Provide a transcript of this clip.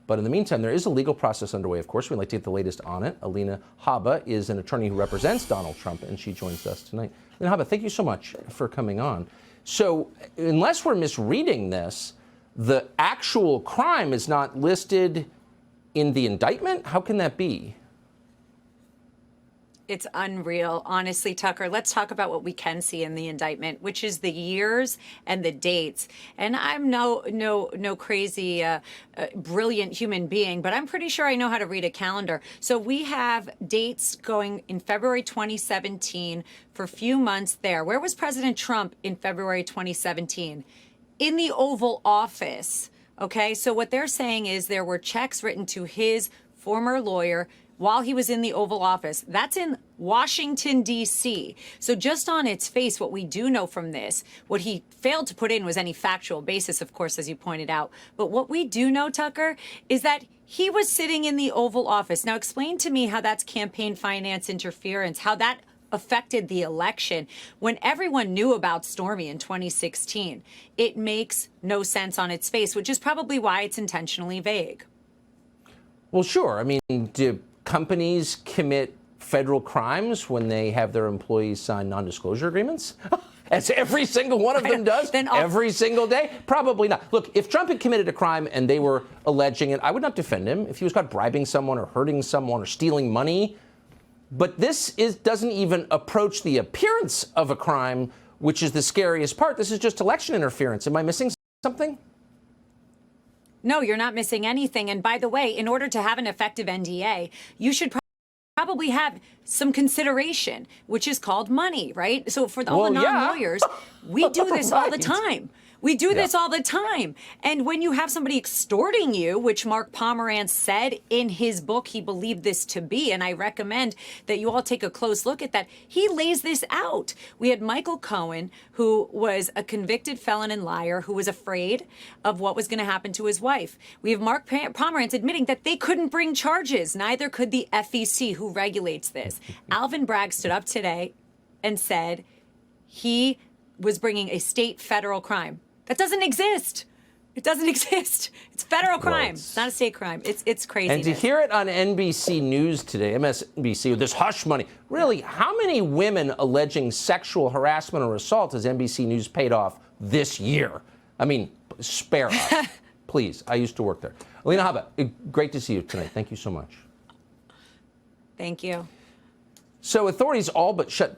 But in the meantime, there is a legal process underway, of course. We'd like to get the latest on it. Alina Habba is an attorney who represents Donald Trump, and she joins us tonight. Alina Habba, thank you so much for coming on. So unless we're misreading this, the actual crime is not listed in the indictment? How can that be? It's unreal. Honestly, Tucker, let's talk about what we can see in the indictment, which is the years and the dates. And I'm no crazy, brilliant human being, but I'm pretty sure I know how to read a calendar. So we have dates going in February 2017 for a few months there. Where was President Trump in February 2017? In the Oval Office. Okay, so what they're saying is there were checks written to his former lawyer while he was in the Oval Office. That's in Washington, D.C. So just on its face, what we do know from this, what he failed to put in was any factual basis, of course, as you pointed out. But what we do know, Tucker, is that he was sitting in the Oval Office. Now, explain to me how that's campaign finance interference, how that affected the election when everyone knew about Stormy in 2016. It makes no sense on its face, which is probably why it's intentionally vague. Well, sure. I mean, do companies commit federal crimes when they have their employees sign non-disclosure agreements? As every single one of them does every single day? Probably not. Look, if Trump had committed a crime and they were alleging it, I would not defend him. If he was caught bribing someone or hurting someone or stealing money. But this doesn't even approach the appearance of a crime, which is the scariest part. This is just election interference. Am I missing something? No, you're not missing anything. And by the way, in order to have an effective NDA, you should probably have some consideration, which is called money, right? So for all the non-lawyers, we do this all the time. We do this all the time. And when you have somebody extorting you, which Mark Pomerantz said in his book he believed this to be, and I recommend that you all take a close look at that, he lays this out. We had Michael Cohen, who was a convicted felon and liar, who was afraid of what was going to happen to his wife. We have Mark Pomerantz admitting that they couldn't bring charges. Neither could the FEC, who regulates this. Alvin Bragg stood up today and said he was bringing a state federal crime. That doesn't exist. It doesn't exist. It's federal crime. It's not a state crime. It's crazy. And to hear it on NBC News today, MSNBC, with this hush money, really, how many women alleging sexual harassment or assault has NBC News paid off this year? I mean, spare us, please. I used to work there. Alina Habba, great to see you tonight. Thank you so much. Thank you. So authorities all but shut